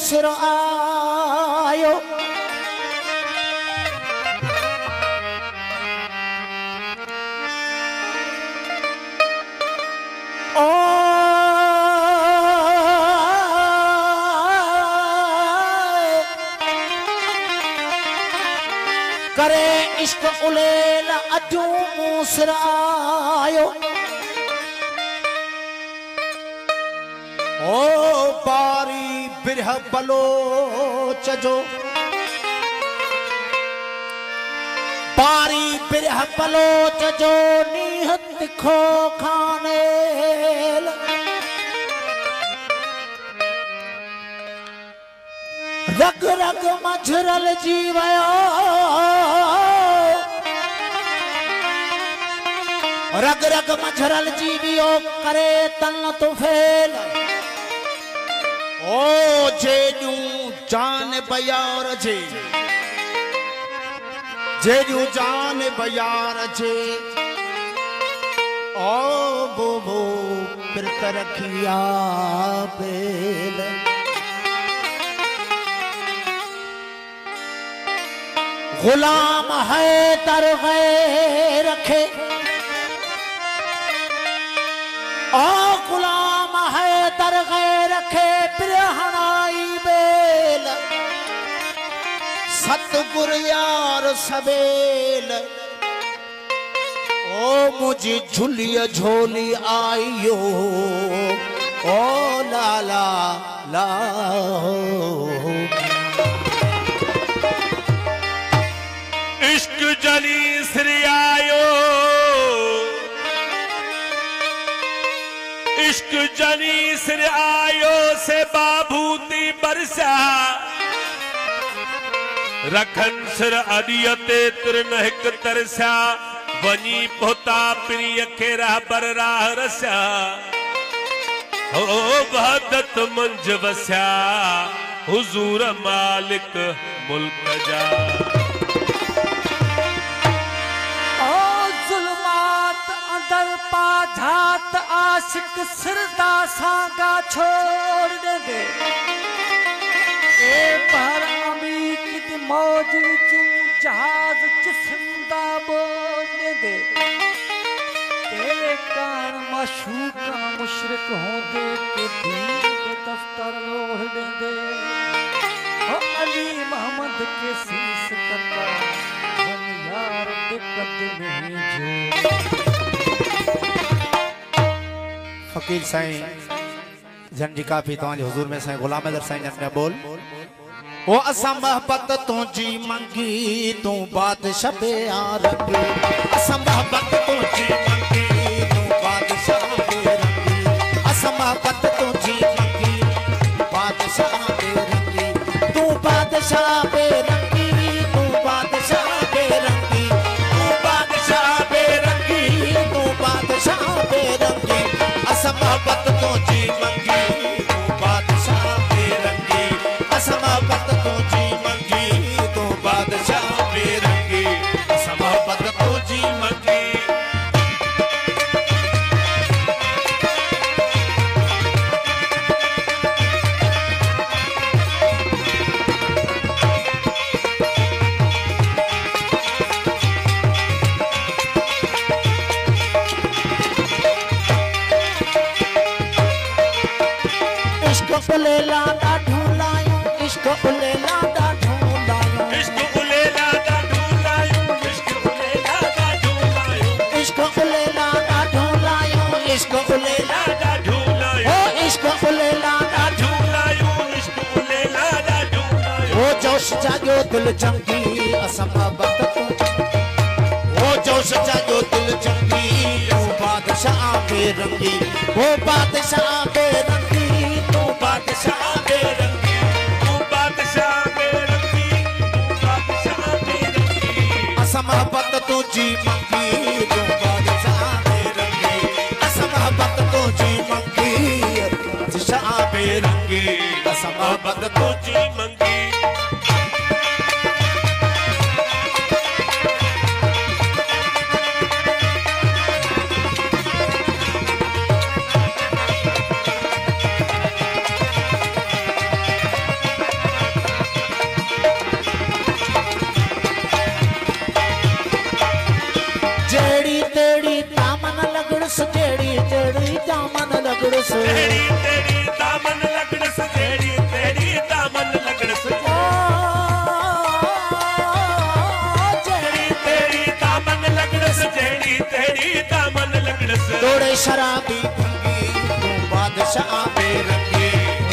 सिर आयो ओ करे इश्क उलेल अजू सिर आयो ओ बारी बिरह बलोच जो बारी बिरह बलोच जो नीहत खो खाने रग रग मझरल जीवयो रग रग मझरल जीवियो करे तन तो फेल ओ जेजू जान बयार जे जेजू जान बयार जे ओ बोबो पिरत रखिया बेल गुलाम है तर गैर रखे ओ गुलाम है तर गैर रखे बिरहनाई बेल सतगुर यार सबेल ओ मुझी झुलिया झोली आइयो ओ लाला ला इश्क जली सिर आयो इश्क जली सिर आयो से बाभूती बरसा रखन सिर अदियते तिरनहक तरसा वनी पोता प्रिय के राह बर राह रसा हो वहदत मंज वस्या हुजूर मालिक मुल्क जा पाधात आशिक सिरदा सांगा छोड़ दे दे ए पर अमीक दी मौज विचू जहाज जिस्मदा बोल दे दे तेरे कान माशूका मुशरिक होंदे के दीन के दफ्तर लोड़ दे दे ओ अली मोहम्मद के सीस करता बन यार दे कदम जो फकीर साईं जन जी काफी तव्हांजे हुजूर में साईं गुलाम अदर साईं जन में बोल ओ असां मोहब्बत तुंहिंजी मंगी तूं बादशाह प्यार रंगी असां मोहब्बत तुंहिंजी मंगी तूं बादशाह प्यार रंगी असां मोहब्बत तुंहिंजी मंगी बादशाह प्यार रंगी तूं बादशाह प्यार रंगी तूं बादशाह प्यार रंगी तूं बादशाह प्यार रंगी तूं बादशाह प्यार रंगी असां मोहब्बत तुंहिंजी मंगी तूं बादशाह प्यार रंगी असां मोहब्बत तुंहिंजी मंगी तूं बादशाह प्यार रंगी असां मोहब्बत तुंहिंजी मंगी उलेला दा ढूलायूं इश्क उलेला दा ढूलायूं इश्क उलेला दा ढूलायूं इश्क उलेला दा ढूलायूं इश्क उलेला दा ढूलायूं इश्क उलेला दा ढूलायूं ओ इश्क उलेला दा ढूलायूं इश्क उलेला दा ढूलायूं ओ जोश जागो दिल चंगी असां मोहब्बत ओ जोश जागो दिल चंगी ओ बादशाह बेरंगी ओ बादशाह बेरंगी बादशाह बेरंगी तू बादशाह बेरंगी तू बादशाह बेरंगी असां मोहब्बत तुंहिंजी मंगी तूं बादशाह बेरंगी असां मोहब्बत तुंहिंजी मंगी बादशाह बेरंगी असां मोहब्बत तुझी मंगी जड़ी दामन लगड़स तेरी तेरी दामन लगड़स तेरी तेरी दामन लगड़स तेरी तेरी दामन लगड़स तेरी तेरी दामन लगड़स तोड़े शराबी भंगी तू बादशाह बेरंगी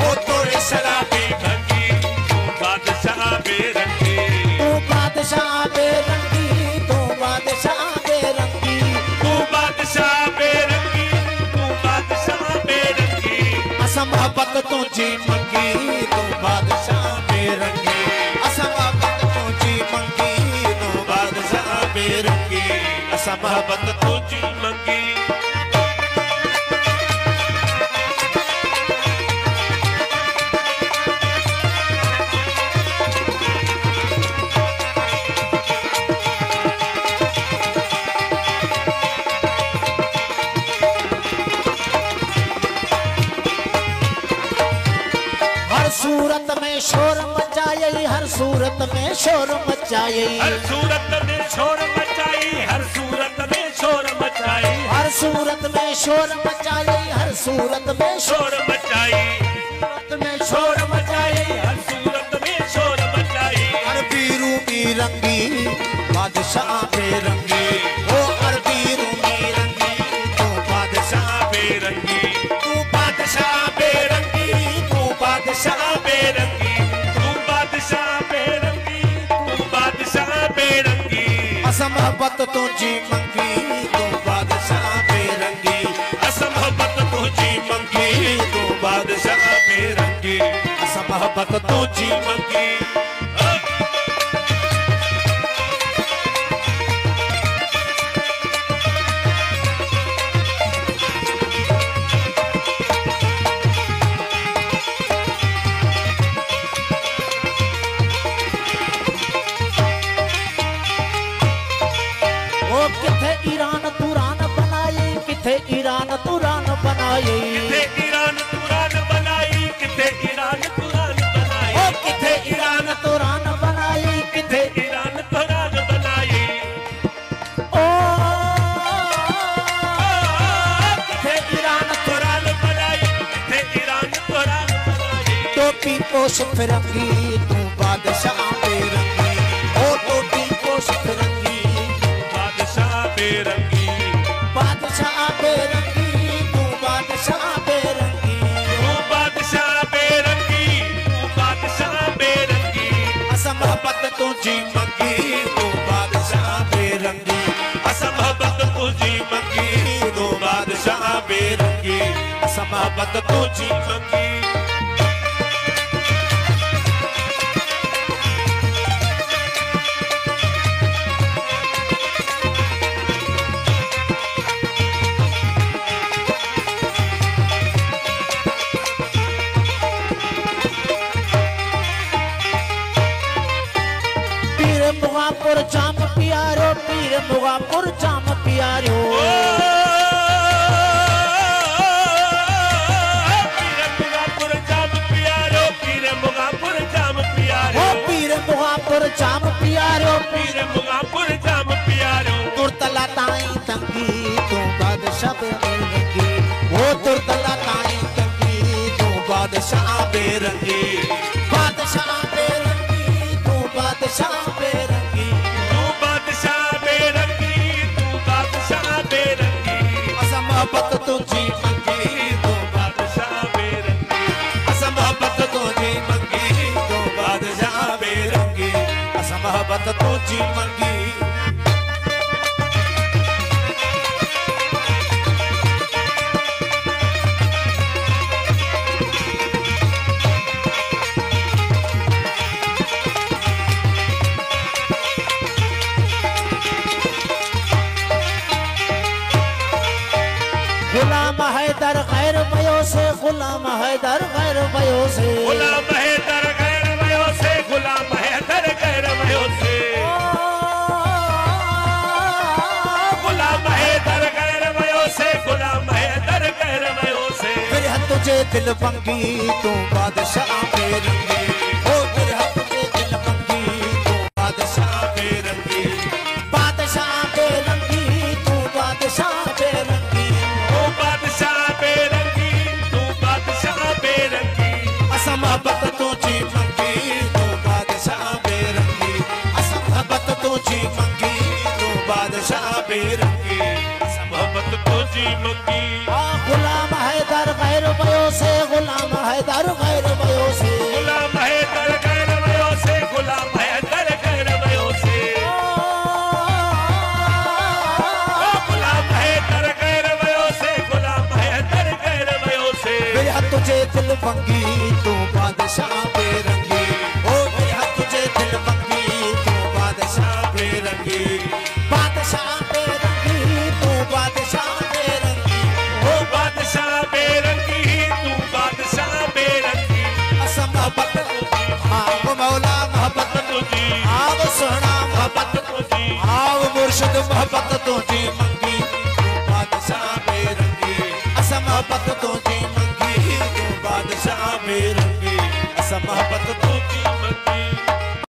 ओ तोड़े शराबी भंगी तू बादशाह बेरंगी तू बादशाह बेरंगी तू बादशाह बेरंगी तू बादशाह बेरंगी तू बादशाह बेरंगी असां मोहब्बत तुझी मंगी तू बादशाह बेरंगी असां मोहब्बत तुझी मंगी तू बादशाह बेरंगी असां मोहब्बत तुझी मंगी सूरत में शोर मचाई हर सूरत में शोर मचाई हर सूरत में शोर मचाई हर सूरत में शोर मचाई हर सूरत में शोर मचाई हर सूरत में शोर मचाई सूरत में शोर मचाई हर सूरत में शोर मचाई हर बीरू रंगी बादशाह बेरंगी ओ हर बीरू रंगी तू बादशाह बेरंगी तू बादशाह बेरंगी तू बादशाह बेरंगी तू बादशाह बेरंगी तू बादशाह बेरंगी असां मोहब्बत तुझी मंगी तू बादशाह बेरंगी असां मोहब्बत तुझी मंगी तू बादशाह बेरंगी असां मोहब्बत तुझी मंगी ईरान तुरान बनाई किथे ईरान तुरान बनाई किथे ईरान तुरान बनाई किथे ईरान तुरान बनाई ओ किथे ईरान तुरान बनाई किथे ईरान तुरान बनाई ओ किथे ईरान तुरान बनाई किथे ईरान तुरान बनाई टोपी पोश फिरंगी तू बादशाह बेरंगी ओ टोपी पोश फिरंगी बादशाह बेरंगी बादशाह बेरंगी तू बादशाह बेरंगी तू बादशाह बेरंगी तू बादशाह बेरंगी असां मोहब्बत तुझी मंगी तू बादशाह बेरंगी असां मोहब्बत तुझी मंगी तू बादशाह बेरंगी असां मोहब्बत तुझी मंगी मुगापुर जाम प्यारो पीर मुगापुर जाम प्यारो पीर मुगापुर जाम प्यारो पीर मुगापुर जाम प्यारो पीर मुगापुर जाम प्यारो पीर मुगापुर जाम प्यारो तुरतला ताई तंगी तू बादशाह बेरंगी वो तुरतला ताई तंगी तू बादशाह बेरंगी बादशाह बेरंगी तू बादशाह बेरंगी तू बादशाह बेरंगी तू बादशाह बेरंगी असां मोहब्बत तुझी मंगी तू बादशाह बेरंगी असां मोहब्बत तुझी मंगी तू बादशाह बेरंगी असां मोहब्बत तुझी मंगी गुलाम हैदर गैर भयो से गुलाम हैदर गैर भयो से गुलाम हैदर गैर भयो से गुलाम हैदर गैर भयो से गुलाम हैदर गैर भयो से गुलाम हैदर गैर भयो से फिर तुझे दिल बंगी तू बादशाह बेरंगी ओ फिर तुझे दिल बंगी तू बादशाह बेरंगी बादशाह बेरंगी तू बादशाह बेरंगी ओ मोहब्बत तुझी मंगी तू बादशाह बेरंगी असा मोहब्बत तुझी मंगी तू बादशाह बेरंगी असा मोहब्बत तुझी मंगी गुलाम हैदर गैर भयो से गुलाम हैदर गैर भयो से गुलाम हैदर गैर भयो से गुलाम हैदर गैर भयो से गुलाम हैदर गैर भयो से गुलाम हैदर गैर भयो से मेरा तुझे दिल मंगी तू बादशाह बेरंगी ओ मेरा तुझे दिल मंगी तू बादशाह बेरंगी बादशाह बेरंगी तू बादशाह बेरंगी ओ बादशाह बेरंगी तू बादशाह बेरंगी असा मोहब्बत आओ मौला मोहब्बत तुझी आओ सोना मोहब्बत तुझी आओ मुर्शिद मोहब्बत तुझी मंगी तू बादशाह बेरंगी असा मोहब्बत तुझी मंगी तू बादशाह बेरंगी असा मोहब्बत